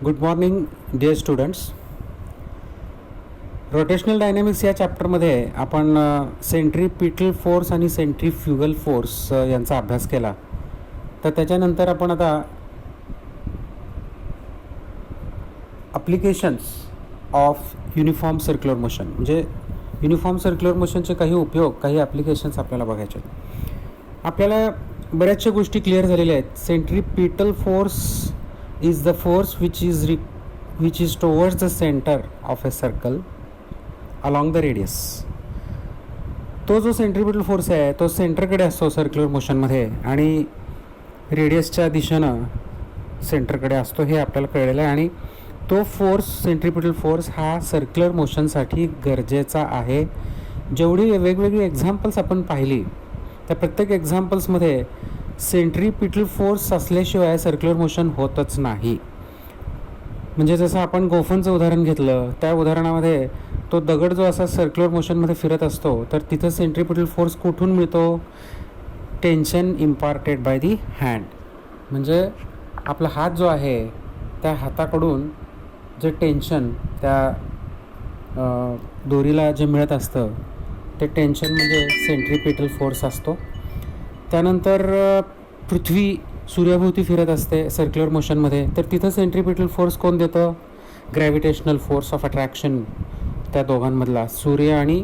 Good morning dear students. Rotational dynamics या चॅप्टरमध्ये आपण सेंट्रीपिटल फोर्स आणि सेंट्रीफ्युगल फोर्स यांचा अभ्यास केला. तर त्याच्यानंतर आपण आता applications of uniform circular motion म्हणजे युनिफॉर्म सर्क्युलर मोशनचे काही उपयोग, काही ॲप्लिकेशन्स आपल्याला बघायचे आहेत. आपल्याला बऱ्याचशा गोष्टी क्लिअर झालेल्या आहेत. Centripetal force is the force which is towards the center of a circle along the radius. तो जो सेंट्रीपिटल फोर्स आहे तो सेंटरकडे असतो सर्क्युलर मोशनमध्ये आणि रेडियसच्या दिशेनं सेंटरकडे असतो, हे आपल्याला कळलेलं आहे. आणि तो फोर्स, सेंट्रीपिटल फोर्स हा सर्क्युलर मोशनसाठी गरजेचा आहे. जेवढी वेगवेगळी एक्झाम्पल्स आपण पाहिली त्या प्रत्येक एक्झाम्पल्समध्ये सेंट्रीपिटल फोर्स असल्याशिवाय सर्क्युलर मोशन होतच नाही. म्हणजे जसं आपण गोफनचं उदाहरण घेतलं, त्या उदाहरणामध्ये तो दगड जो असा सर्क्युलर मोशनमध्ये फिरत असतो तर तिथं सेंट्रीपिटल फोर्स कुठून मिळतो? Tension imparted by the hand. म्हणजे आपला हात जो आहे त्या हाताकडून जे टेन्शन त्या दोरीला जे मिळत असतं ते टेन्शन म्हणजे सेंट्रीपिटल फोर्स असतो. त्यानंतर पृथ्वी सूर्याभोवती फिरत असते सर्क्युलर मोशनमध्ये, तर तिथं सेंट्रीपिटल फोर्स कोण देतं? Gravitational force of attraction. त्या दोघांमधला, सूर्य आणि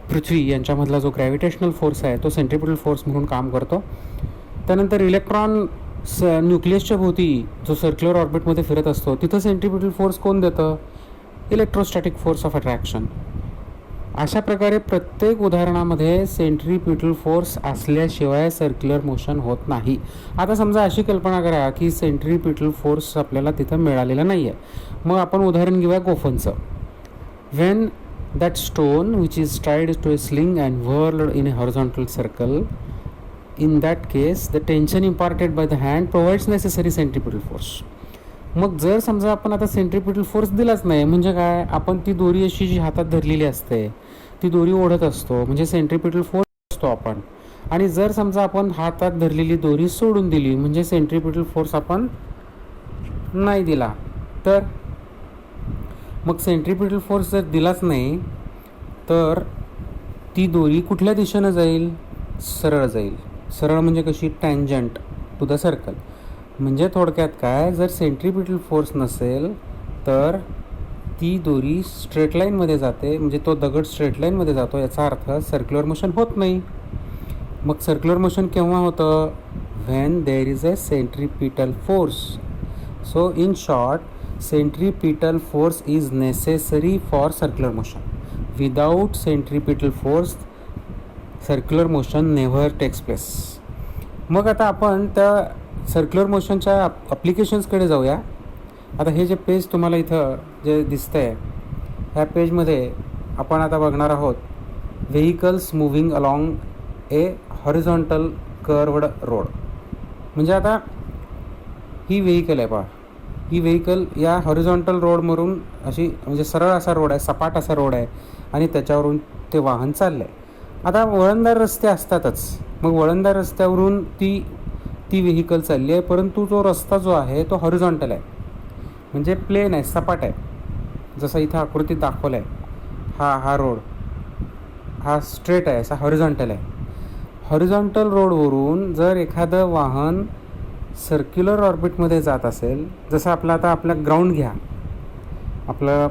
पृथ्वी यांच्यामधला जो ग्रॅव्हिटेशनल फोर्स आहे तो सेंट्रीपिटल फोर्स म्हणून काम करतो. त्यानंतर इलेक्ट्रॉन न्यूक्लियसच्या भोवती जो सर्क्युलर ऑर्बिटमध्ये फिरत असतो तिथं सेंट्रीपिटल फोर्स कोण देतं? Electrostatic force of attraction. अशा प्रकारे प्रत्येक उदाहरणामध्ये सेंट्रीपिटल फोर्स असल्याशिवाय सर्क्युलर मोशन होत नाही. आता समजा अशी कल्पना करा की सेंट्रीपिटल फोर्स आपल्याला तिथं मिळालेला नाही आहे. मग आपण उदाहरण घेऊया गोफनचं. When that stone which is tied to a sling and whirled in a horizontal circle, in that case the tension imparted by the hand provides necessary centripetal force. मग जर समजा आपण आता सेंट्रीपिटल फोर्स दिलाच नाही, म्हणजे काय? आपण ती दोरी अशी जी हातात धरलेली असते ती दोरी ओढत असतो, म्हणजे सेंट्रीपिटल फोर्स असतो आपण. आणि जर समजा आपण हातात धरलेली दोरी सोडून दिली म्हणजे सेंट्रीपिटल फोर्स आपण नाही दिला, तर मग सेंट्रीपिटल फोर्स जर दिलाच नाही तर ती दोरी कुठल्या दिशेनं जाईल? सरळ जाईल. सरळ म्हणजे कशी? Tangent to the circle. म्हणजे थोडक्यात काय, जर सेंट्रीपिटल फोर्स नसेल तर ती दोरी स्ट्रेट लाईनमध्ये जाते, म्हणजे तो दगड स्ट्रेट लाईनमध्ये जातो, याचा अर्थ सर्क्युलर मोशन होत नाही. मग सर्क्युलर मोशन केव्हा होतं? When there is a centripetal force. So in short, centripetal force is necessary for circular motion. Without centripetal force circular motion never takes place. मग आता आपण त्या सर्क्युलर मोशनच्या ॲप्लिकेशन्सकडे जाऊया. आता हे जे पेज तुम्हाला इथं जे दिसतं आहे ह्या पेजमध्ये आपण आता बघणार आहोत vehicles moving along a horizontal curved road. म्हणजे आता ही व्हेइकल आहे पहा, ही व्हेइकल या हॉरिझॉन्टल रोडवरून अशी, म्हणजे सरळ असा रोड आहे, सपाट असा रोड आहे आणि त्याच्यावरून ते वाहन चाललं आहे. आता वळणदार रस्ते असतातच, मग वळणदार रस्त्यावरून ती व्हेइकल चालली आहे, परंतु तो रस्ता जो आहे तो हॉरिझॉन्टल आहे, म्हणजे प्लेन आहे, सपाट आहे. जसं इथं आकृतीत दाखवलं आहे, हा रोड हा स्ट्रेट आहे, असा हॉरिझॉन्टल आहे. हॉरिझॉन्टल रोडवरून जर एखादं वाहन सर्क्युलर ऑर्बिटमध्ये जात असेल, जसं आता आपलं ग्राउंड घ्या, आपलं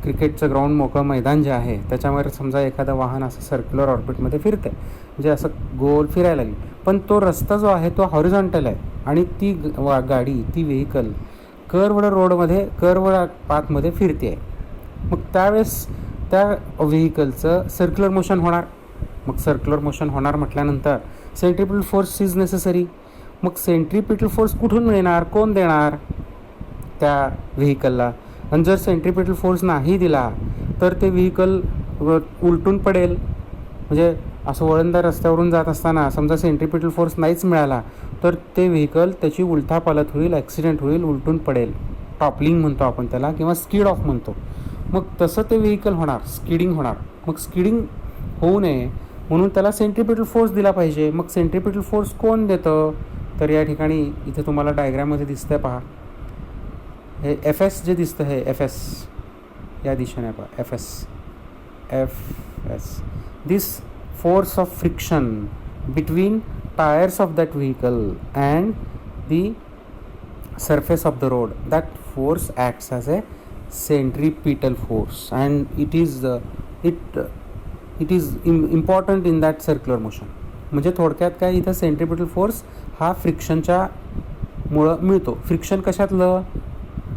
क्रिकेटचं ग्राउंड, मोकळं मैदान जे आहे त्याच्यावर समजा एखादं वाहन असं सर्क्युलर ऑर्बिटमध्ये फिरतं आहे, म्हणजे असं गोल फिरायला लागली, पण तो रस्ता जो आहे तो हॉरिझॉन्टल आहे आणि ती गाडी, ती व्हेइकल कर्व्ड रोडमध्ये, कर्व्ड पाथमध्ये फिरते आहे. मग त्यावेळेस त्या व्हेइकलचं सर्क्युलर मोशन होणार. मग सर्क्युलर मोशन होणार म्हटल्यानंतर सेंट्रीपिटल फोर्स इज नेसेसरी. मग सेंट्रीपिटल फोर्स कुठून मिळणार? कोण देणार? त्या व्हेइकलला. आणि जर सेंट्रीपिटल फोर्स नाही दिला तर ते व्हेइकल उलटून पडेल. म्हणजे असं वळणदार रस्त्यावरून जात असताना समजा सेंट्रीपिटल फोर्स नाहीच मिळाला तर ते व्हेइकल त्याची उलथापालथ होईल, ॲक्सिडेंट होईल, उलटून पडेल. टॉपलिंग म्हणतो आपण त्याला, किंवा स्किड ऑफ म्हणतो. मग तसं ते व्हेइकल होणार, स्किडिंग होणार. मग स्किडिंग होऊ नये म्हणून त्याला सेंट्रीपिटल फोर्स दिला पाहिजे. मग सेंट्रीपिटल फोर्स कोण देतं? तर या ठिकाणी इथे तुम्हाला डायग्राममध्ये दिसतंय पहा, हे एफ एस जे दिसतं हे एफ एस या दिशेने पहा F S this force of friction between tyres of that vehicle and the surface of the road, that force acts as a centripetal force and it is important in that circular motion. म्हणजे थोडक्यात काय इथं centripetal force हा फ्रिक्शनच्या मुळं मिळतो. Friction कशातलं,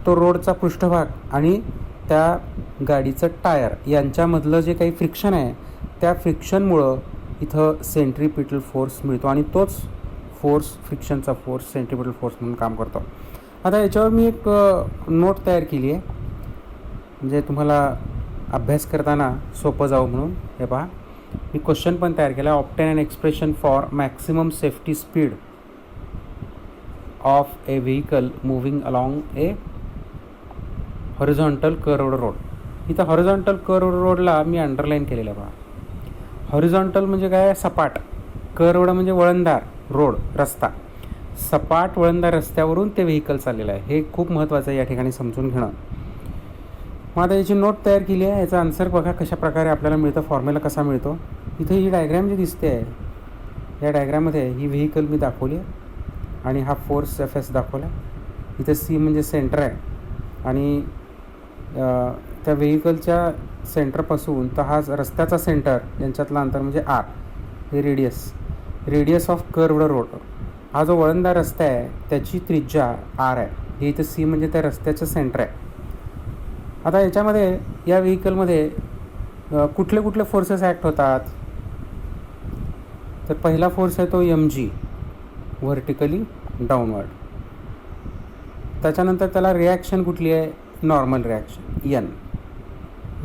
तो रोडचा पृष्ठभाग आणि त्या गाडीचं टायर यांच्यामधलं जे काही फ्रिक्शन आहे त्या फ्रिक्शनमुळं इथं सेंट्रिपिटल फोर्स मिळतो आणि तोच फोर्स फ्रिक्शनचा फोर्स सेंट्रिपिटल फोर्स म्हणून काम करतो. आता याच्यावर मी एक नोट तयार केली आहे म्हणजे तुम्हाला अभ्यास करताना सोपं जावं म्हणून. हे पहा, मी क्वेश्चन पण तयार केला. Obtain an expression for maximum safety speed of a vehicle moving along a horizontal curved road. इथं हॉरिझॉन्टल कर्व्ड रोडला मी अंडरलाईन केलेलं आहे. पहा, हॉरिझॉन्टल म्हणजे काय, सपाट. कर्व्ड म्हणजे वळणदार रोड, रस्ता. सपाट वळणदार रस्त्यावरून ते व्हेकल चाललेलं आहे. हे खूप महत्त्वाचं आहे या ठिकाणी समजून घेणं. मग आता याची नोट तयार केली आहे. याचा आन्सर बघा कशा प्रकारे आपल्याला मिळतं, फॉर्म्युला कसा मिळतो. इथे ही डायग्रॅम जी दिसते आहे, या डायग्रॅममध्ये ही व्हेकल मी दाखवली आहे आणि हा फोर्स एफ एस दाखवला. इथे सी म्हणजे सेंटर आहे आणि त्या व्हेकलच्या सेंटरपासून तर हा रस्त्याचा सेंटर यांच्यातलं अंतर म्हणजे आर, हे रेडियस ऑफ कर्व्ड रोड. हा जो वळणदार रस्ता आहे त्याची त्रिज्या आर आहे. हे इथं सी म्हणजे त्या रस्त्याचं सेंटर आहे. आता याच्यामध्ये या व्हेकलमध्ये कुठले कुठले फोर्सेस ॲक्ट होतात, तर पहिला फोर्स आहे तो एम जी, व्हर्टिकली डाऊनवर्ड. त्याच्यानंतर त्याला रिॲक्शन कुठली आहे, normal reaction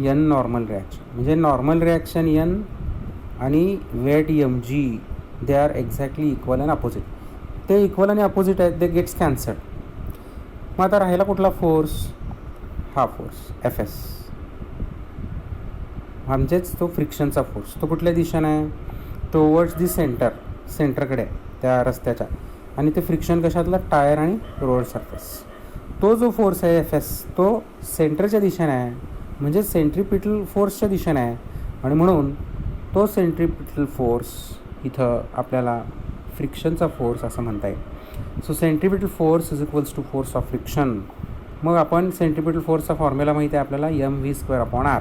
N normal reaction. म्हणजे नॉर्मल रिॲक्शन एन आणि weight M G they are exactly equal and opposite. ते इक्वल आणि अपोजिट आहेत, दे गेट्स कॅन्सल्ड. मग आता राहिला कुठला फोर्स, हा फोर्स एफ एस, म्हणजेच तो फ्रिक्शनचा फोर्स. तो कुठल्या दिशेने आहे, टुवर्ड्स दी सेंटरकडे त्या रस्त्याच्या. आणि ते फ्रिक्शन कशातलं, टायर आणि रोड सरफेस. तो जो फोर्स आहे एफ एस तो सेंटरच्या दिशेने आहे, म्हणजे सेंट्रिपिटल फोर्सच्या दिशेने आहे. आणि म्हणून तो सेंट्रिपिटल फोर्स इथं आपल्याला फ्रिक्शनचा फोर्स असं म्हणता येईल. So centripetal force is equals to force of friction. मग आपण सेंट्रिपिटल फोर्सचा फॉर्म्युला माहिती आहे आपल्याला, mv²/r.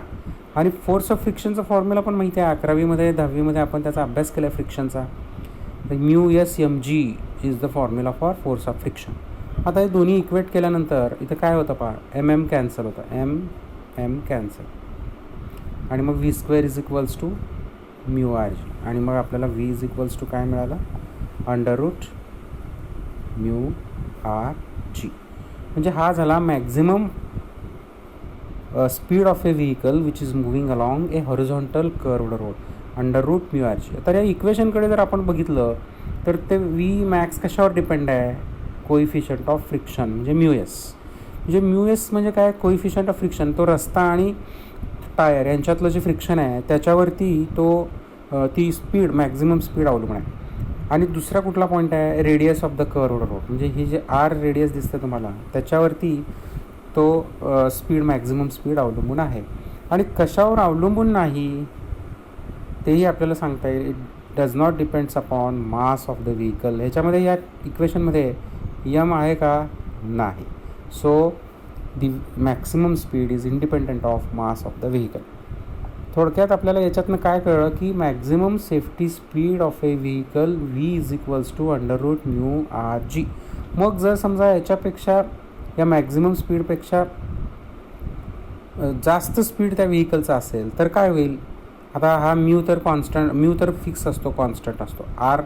आणि फोर्स ऑफ फ्रिक्शनचा फॉर्म्युला पण माहिती आहे. 11वीमध्ये 10वीमध्ये आपण त्याचा अभ्यास केला आहे फ्रिक्शनचा. μs_mg is the formula for force of friction. आता हे दोन्ही इक्वेट केल्यानंतर इथं काय होतं पहा, एम कॅन्सल होतं, एम कॅन्सल. आणि मग v² is equals to μrg. आणि मग आपल्याला v इज इक्वल्स टू काय मिळालं, √μrg. म्हणजे हा झाला maximum speed of a vehicle which is moving along a horizontal curved road, √μrg. तर या इक्वेशनकडे जर आपण बघितलं तर ते v मॅक्स कशावर डिपेंड आहे, कोइफिशियंट ऑफ फ्रिक्शन म्हणजे μs. म्हणजे μs म्हणजे काय, कोइफिशियंट ऑफ फ्रिक्शन. तो रस्ता आणि टायर यांच्यातलं जे फ्रिक्शन आहे त्याच्यावरती ती स्पीड, मॅक्झिमम स्पीड अवलंबून आहे. आणि दुसरा कुठला पॉईंट आहे, radius of the curved road. म्हणजे ही जे आर रेडियस दिसतं तुम्हाला त्याच्यावरती तो स्पीड, मॅक्झिमम स्पीड अवलंबून आहे. आणि कशावर अवलंबून नाही तेही आपल्याला सांगता येईल. It does not depends upon mass of the vehicle. ह्याच्यामध्ये या इक्वेशनमध्ये यम आहे का, नाही. So the maximum speed is independent of mass of the vehicle. थोडक्यात आपल्याला याच्यातनं काय कळलं की maximum safety speed of a vehicle v is equals to √μrg. मग जर समजा याच्यापेक्षा, या मॅक्झिमम स्पीडपेक्षा जास्त स्पीड त्या व्हेकलचा असेल तर काय होईल. आता हा म्यू तर कॉन्स्टंट, म्यू तर फिक्स असतो, कॉन्स्टंट असतो. आर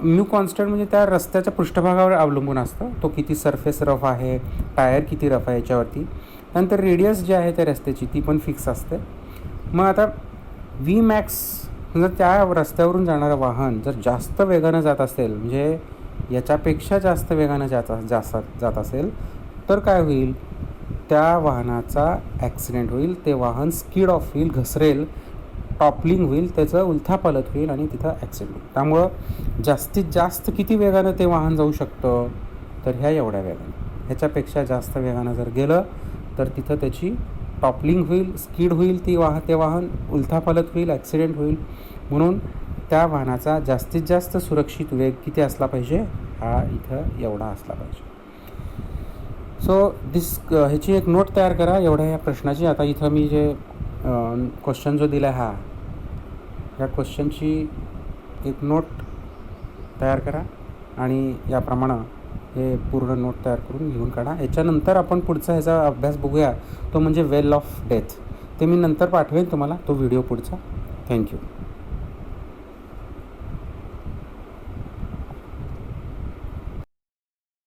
म्यू कॉन्स्टंट म्हणजे त्या रस्त्याच्या पृष्ठभागावर अवलंबून असतं, तो किती सरफेस रफ आहे, टायर किती रफ आहे याच्यावरती. नंतर रेडियस जी आहे त्या रस्त्याची ती पण फिक्स असते. मग आता v मॅक्स, जर त्या रस्त्यावरून जाणारं वाहन जर जास्त वेगानं जात असेल, म्हणजे याच्यापेक्षा जास्त वेगानं जात असेल तर काय होईल, त्या वाहनाचा ॲक्सिडेंट होईल. ते वाहन स्किड ऑफ होईल, घसरेल, टॉपलिंग होईल, त्याचं उलथापालथ होईल आणि तिथं ॲक्सिडेंट होईल. त्यामुळं जास्तीत जास्त किती वेगानं ते वाहन जाऊ शकतं, तर ह्या एवढ्या वेगानं. ह्याच्यापेक्षा जास्त वेगानं जर गेलं तर तिथं त्याची टॉपलिंग होईल, स्किड होईल, ते वाहन उलथापालथ होईल, ॲक्सिडेंट होईल. म्हणून त्या वाहनाचा जास्तीत जास्त सुरक्षित वेग किती असला पाहिजे, हा इथं एवढा असला पाहिजे. सो ह्याची एक नोट तयार करा एवढ्या या प्रश्नाची. आता इथं मी जे क्वेश्चन जो दिला आहे ह्या क्वेश्चनची एक नोट तयार करा आणि याप्रमाणे हे पूर्ण नोट तयार करून लिहून काढा. याच्यानंतर आपण पुढचा ह्याचा अभ्यास बघूया, तो म्हणजे वेल ऑफ डेथ. ते मी नंतर पाठवेन तुम्हाला तो व्हिडिओ पुढचा. थँक्यू.